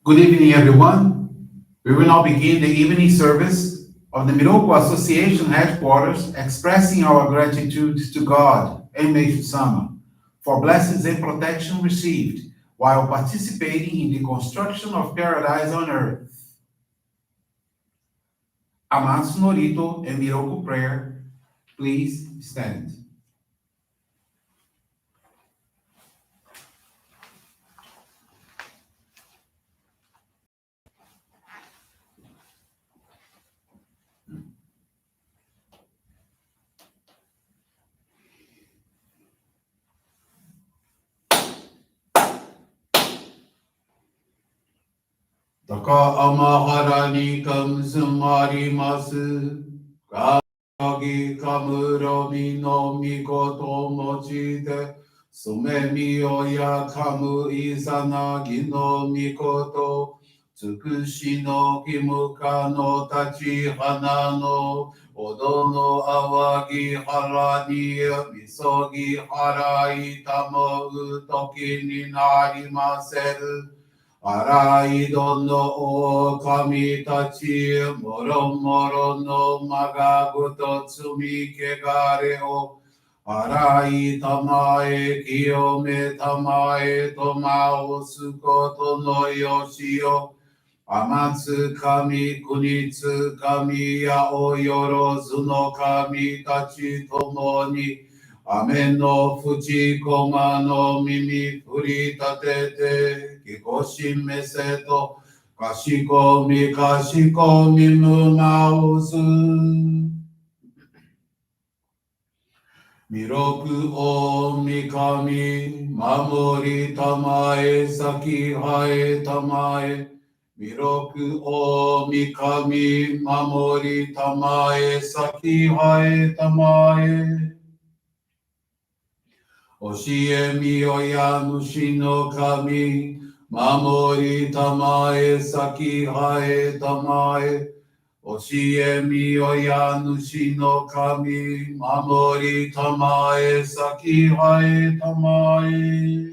Good evening, everyone. We will now begin the evening service of the Miroku Association headquarters, expressing our gratitude to God and Meishu-sama for blessings and protection received while participating in the construction of paradise on earth. Amatsu-Norito and Miroku Prayer, please stand. Taka amahara ni kamsumarimasu. Kagi kamuro mi no mikoto mochite. Sume mi oya kamu izanagi no mikoto. Tsukushi no kimuka no tachi hana no. Odo no awagi hara ni misogi hara itamo utoki ni narimaseru. Araido no o kami tachi moro moro no magaguto tsumi kegare o arai tamae kiyome tamae tomao sukoto no yoshio Amatsu kami kunitsu kami ya oyorozu no kami tachi tomo ni Amen no fuji koma no mimi furi tatete kikoshi meseto kashiko mi mumausu Miroku o mikami mamori tamae saki hae tamae Miroku o mikami mamori tamae saki hae tamae Oshie mi oya nushi no kami mamori tamae saki hae tamae Oshie mi oya nushi no kami mamori tamae saki hae tamae.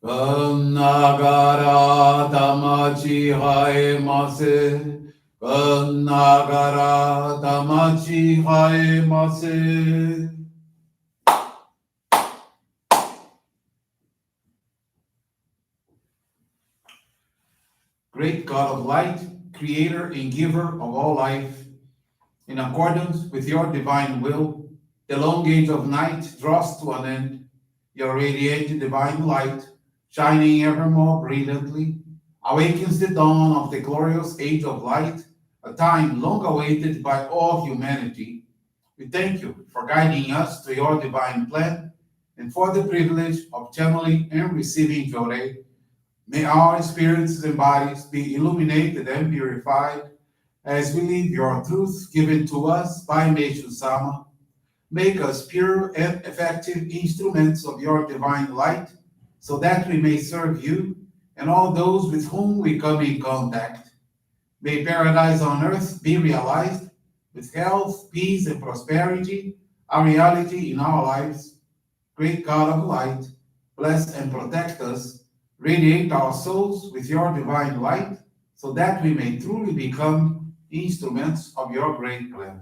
Nagara damachi hae mase. Nagara damachi hae mase. Great God of light, creator and giver of all life, in accordance with your divine will, the long age of night draws to an end. Your radiant divine light, shining ever more brilliantly, awakens the dawn of the glorious age of light, a time long awaited by all humanity. We thank you for guiding us to your divine plan and for the privilege of channeling and receiving Johrei. May our spirits and bodies be illuminated and purified as we live your truth given to us by Meishu-sama. Make us pure and effective instruments of your divine light, so that we may serve you and all those with whom we come in contact. May paradise on earth be realized, with health, peace, and prosperity, a reality in our lives. Great God of light, bless and protect us, radiate our souls with your divine light, so that we may truly become instruments of your great plan.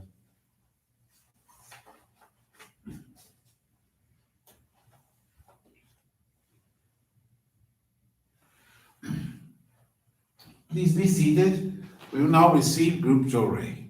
Please be seated. We will now receive group Johrei.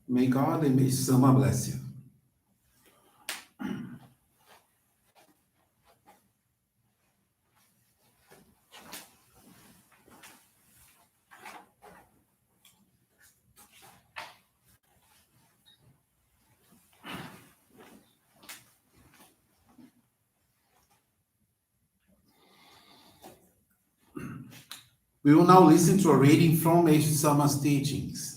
May God and Meishu-sama bless you. We will now listen to a reading from Meishu-sama's teachings.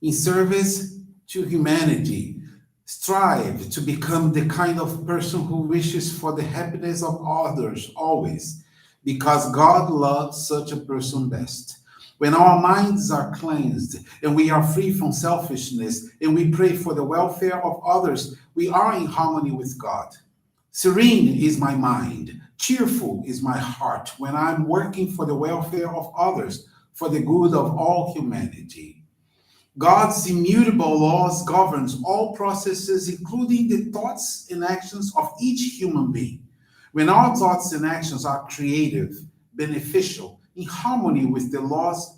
In service to humanity, strive to become the kind of person who wishes for the happiness of others always, because God loves such a person best. When our minds are cleansed and we are free from selfishness and we pray for the welfare of others, we are in harmony with God. Serene is my mind, cheerful is my heart when I'm working for the welfare of others, for the good of all humanity. God's immutable laws governs all processes, including the thoughts and actions of each human being. When our thoughts and actions are creative, beneficial, in harmony with the laws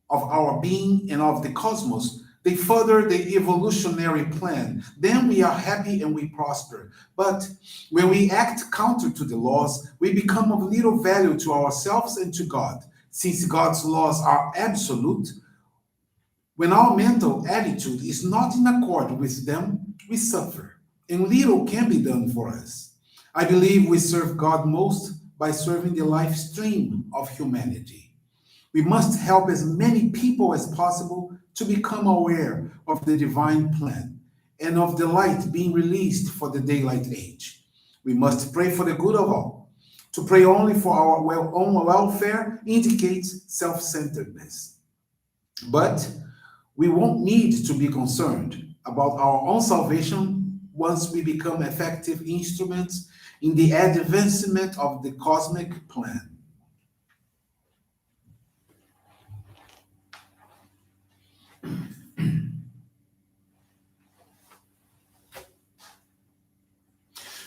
of our being and of the cosmos, they further the evolutionary plan. Then we are happy and we prosper. But when we act counter to the laws, we become of little value to ourselves and to God. Since God's laws are absolute, when our mental attitude is not in accord with them, we suffer, and little can be done for us. I believe we serve God most by serving the life stream of humanity. We must help as many people as possible to become aware of the divine plan and of the light being released for the daylight age. We must pray for the good of all. To pray only for our own welfare indicates self centeredness. But we won't need to be concerned about our own salvation once we become effective instruments in the advancement of the cosmic plan.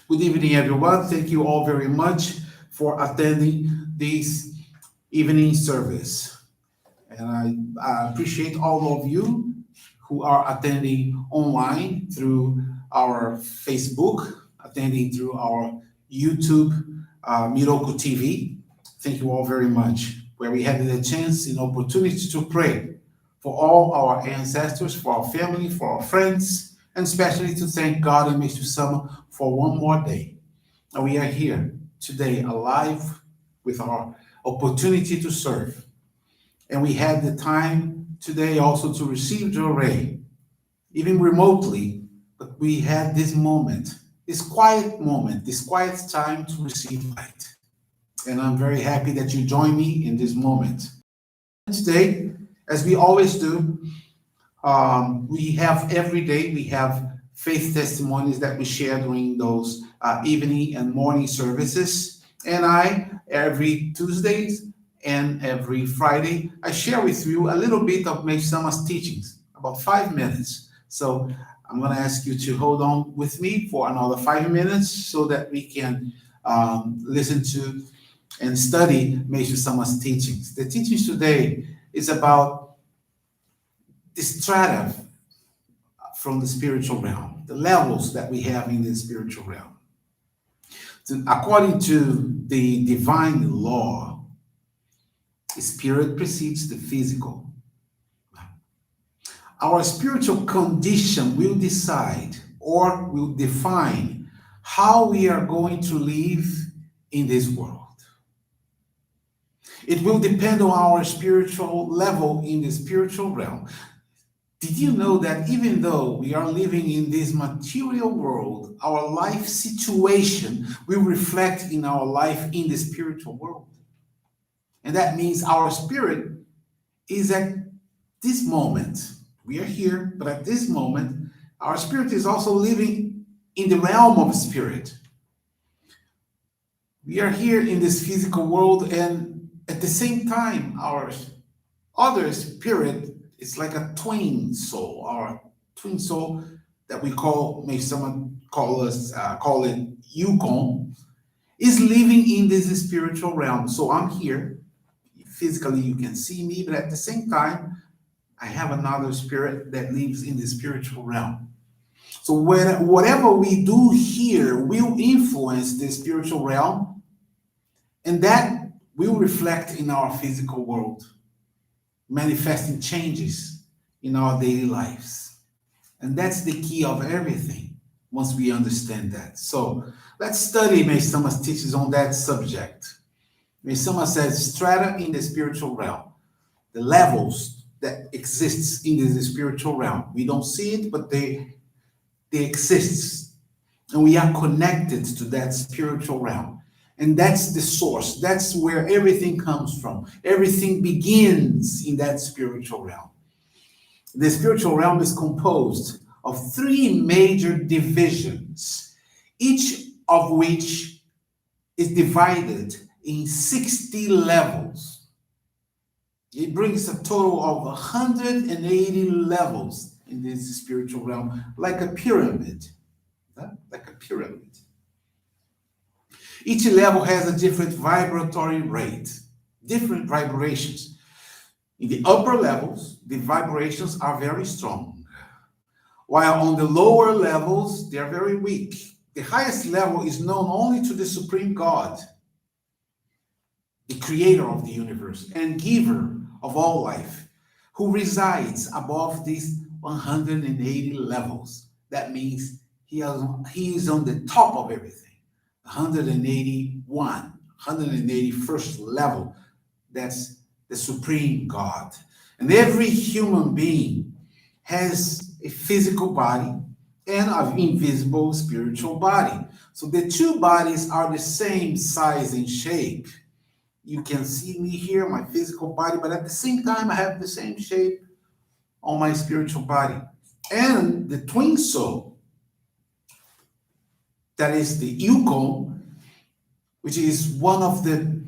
Good evening, everyone. Thank you all very much for attending this evening service. And I appreciate all of you who are attending online through our Facebook, attending through our YouTube, Miroku TV. Thank you all very much, where we had the chance and opportunity to pray for all our ancestors, for our family, for our friends, and especially to thank God and Meishu-sama for one more day. And we are here today alive with our opportunity to serve. And we had the time today also to receive Johrei, even remotely, but we had this moment, this quiet time to receive light. And I'm very happy that you join me in this moment. Today, as we always do, we have every day, we have faith testimonies that we share during those evening and morning services. And every Tuesdays and every Friday, I share with you a little bit of Meishu-sama's teachings, about 5 minutes. So I'm going to ask you to hold on with me for another 5 minutes so that we can listen to and study Meishu-sama's teachings. The teachings today is about the strata from the spiritual realm, the levels that we have in the spiritual realm. So according to the divine law, the spirit precedes the physical. Our spiritual condition will decide or will define how we are going to live in this world. It will depend on our spiritual level in the spiritual realm. Did you know that even though we are living in this material world, our life situation will reflect in our life in the spiritual world? And that means our spirit is at this moment. We are here, but at this moment, our spirit is also living in the realm of spirit. We are here in this physical world, and at the same time, our other spirit is like a twin soul, our twin soul that we call, may someone call it Yukon, is living in this spiritual realm. So I'm here. Physically, you can see me, but at the same time, I have another spirit that lives in the spiritual realm. So whatever we do here will influence the spiritual realm, and that will reflect in our physical world, manifesting changes in our daily lives. And that's the key of everything once we understand that. So let's study Meishu-sama's teachings on that subject. Meishu-sama says strata in the spiritual realm, the levels that exists in the spiritual realm. We don't see it, but they exist. And we are connected to that spiritual realm. And that's the source. That's where everything comes from. Everything begins in that spiritual realm. The spiritual realm is composed of three major divisions, each of which is divided in 60 levels. It brings a total of 180 levels in this spiritual realm, like a pyramid. Like a pyramid. Each level has a different vibratory rate, different vibrations. In the upper levels, the vibrations are very strong, while on the lower levels, they are very weak. The highest level is known only to the Supreme God, the creator of the universe and giver of all life, who resides above these 180 levels. That means he is on the top of everything. 181, 181st level. That's the Supreme God. And every human being has a physical body and an invisible spiritual body. So the two bodies are the same size and shape. You can see me here, my physical body, but at the same time, I have the same shape on my spiritual body. And the twin soul, that is the Yukon, which is one of the,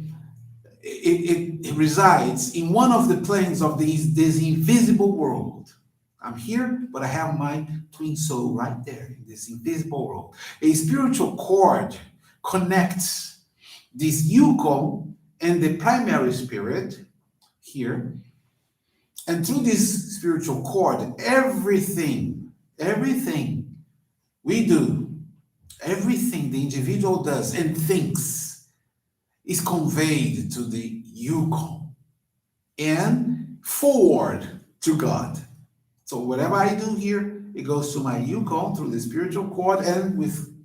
it resides in one of the planes of this invisible world. I'm here, but I have my twin soul right there in this invisible world. A spiritual cord connects this Yukon and the primary spirit here. And through this spiritual cord, everything we do, everything the individual does and thinks is conveyed to the Yukon and forward to God. So whatever I do here, it goes to my Yukon through the spiritual cord and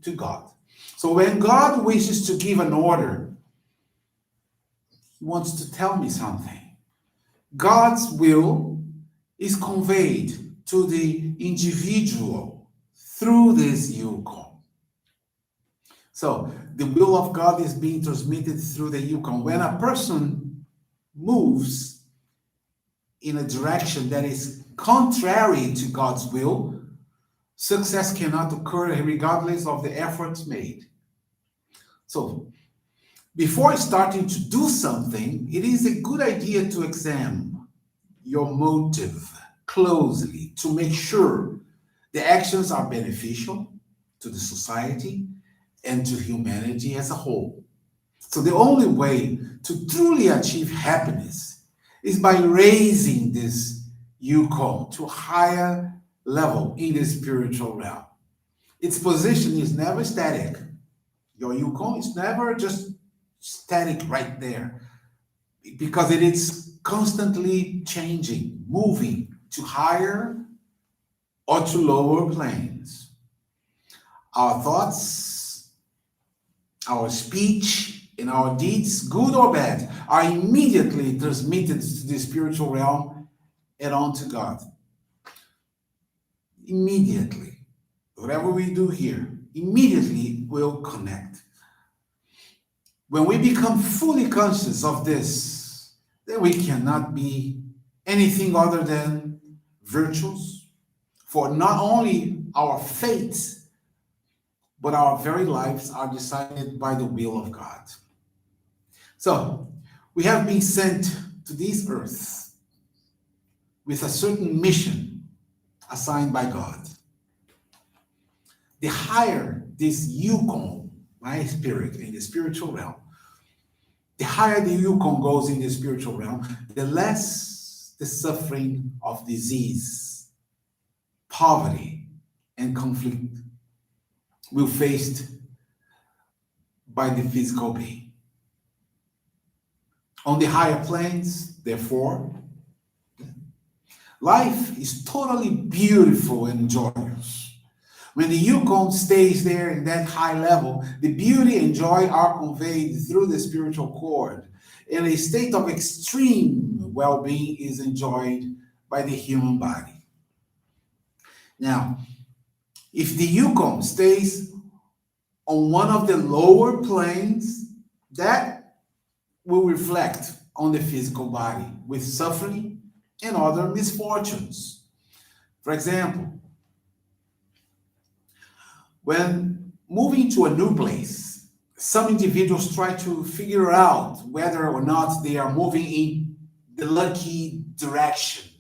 to God. So when God wishes to give an order, he wants to tell me something. God's will is conveyed to the individual through this Yukon. So the will of God is being transmitted through the Yukon. When a person moves in a direction that is contrary to God's will, success cannot occur regardless of the efforts made. So before starting to do something, it is a good idea to examine your motive closely to make sure the actions are beneficial to the society and to humanity as a whole. So the only way to truly achieve happiness is by raising this Yukon to a higher level in the spiritual realm. Its position is never static. Your Yukon is never just static right there, because it is constantly changing, moving to higher or to lower planes. Our thoughts, our speech, and our deeds, good or bad, are immediately transmitted to the spiritual realm and on to God. Immediately. Whatever we do here, immediately will connect. When we become fully conscious of this, then we cannot be anything other than virtuous, for not only our fate, but our very lives are decided by the will of God. So, we have been sent to this earth with a certain mission assigned by God. The higher this Yukon, my spirit, in the spiritual realm, the higher the Yukon goes in the spiritual realm, the less the suffering of disease, poverty, and conflict will faced by the physical being. On the higher planes, therefore, life is totally beautiful and joyous. When the Yukon stays there in that high level, the beauty and joy are conveyed through the spiritual cord, and a state of extreme well-being is enjoyed by the human body. Now, if the Yukon stays on one of the lower planes, that will reflect on the physical body with suffering and other misfortunes. For example, when moving to a new place, some individuals try to figure out whether or not they are moving in the lucky direction.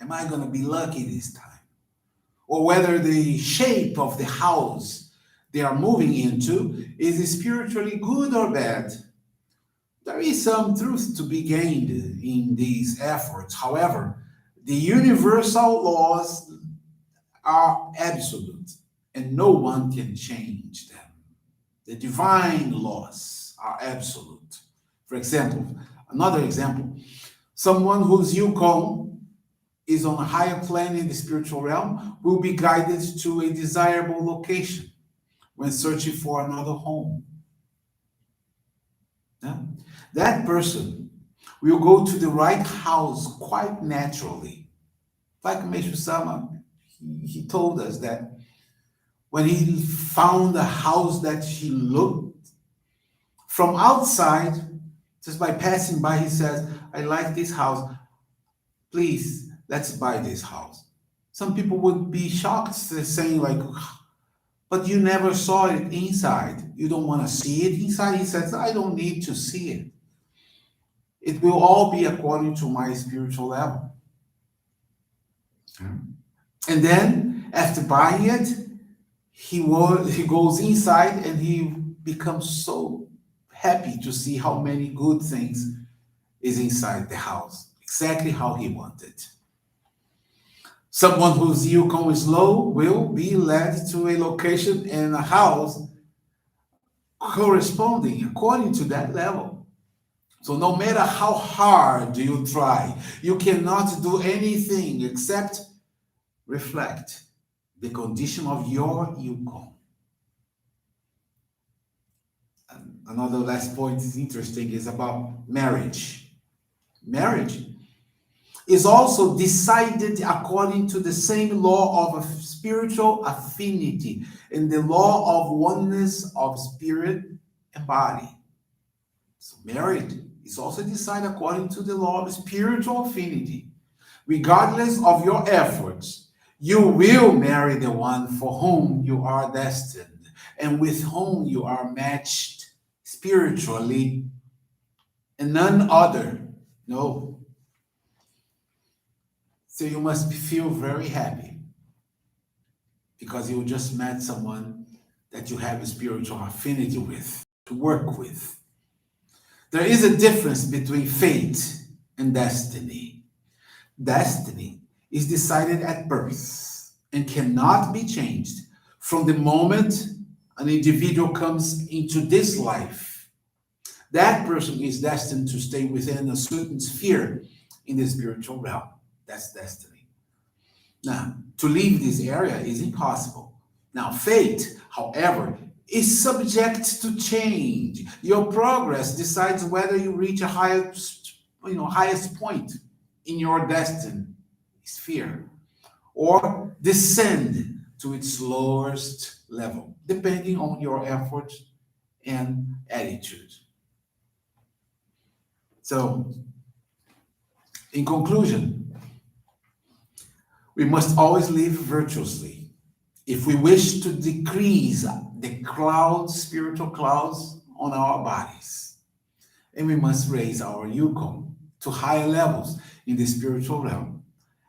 Am I going to be lucky this time? Or whether the shape of the house they are moving into is spiritually good or bad. There is some truth to be gained in these efforts. However, the universal laws are absolute and no one can change them. The divine laws are absolute. For example, another example, someone whose Yukon is on a higher plane in the spiritual realm will be guided to a desirable location when searching for another home. Yeah? That person will go to the right house quite naturally. Like Meishu-sama, he told us that when he found a house that he looked from outside, just by passing by, he says, I like this house. Please, let's buy this house. Some people would be shocked, saying like, but you never saw it inside. You don't want to see it inside? He says, I don't need to see it. It will all be according to my spiritual level. And then, after buying it, he goes inside and he becomes so happy to see how many good things is inside the house, exactly how he wanted. Someone whose Yukon is low will be led to a location and a house corresponding according to that level. So no matter how hard you try, you cannot do anything except reflect the condition of your Yukon. And another last point is interesting is about marriage. Marriage is also decided according to the same law of a spiritual affinity and the law of oneness of spirit and body. So marriage is also decided according to the law of spiritual affinity. Regardless of your efforts, you will marry the one for whom you are destined and with whom you are matched spiritually and none other. No. So you must feel very happy because you just met someone that you have a spiritual affinity with, to work with. There is a difference between fate and destiny. Destiny is decided at birth and cannot be changed from the moment an individual comes into this life. That person is destined to stay within a certain sphere in the spiritual realm. That's destiny. Now, to leave this area is impossible. Now, fate, however, is subject to change. Your progress decides whether you reach a highest point in your destined sphere or descend to its lowest level, depending on your effort and attitude. So, in conclusion, we must always live virtuously. If we wish to decrease the clouds, spiritual clouds on our bodies, and we must raise our Yukon to higher levels in the spiritual realm.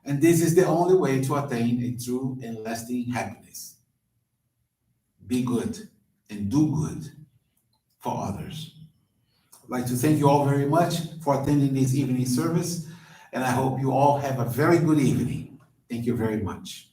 And this is the only way to attain a true and lasting happiness. Be good and do good for others. I'd like to thank you all very much for attending this evening service. And I hope you all have a very good evening. Thank you very much.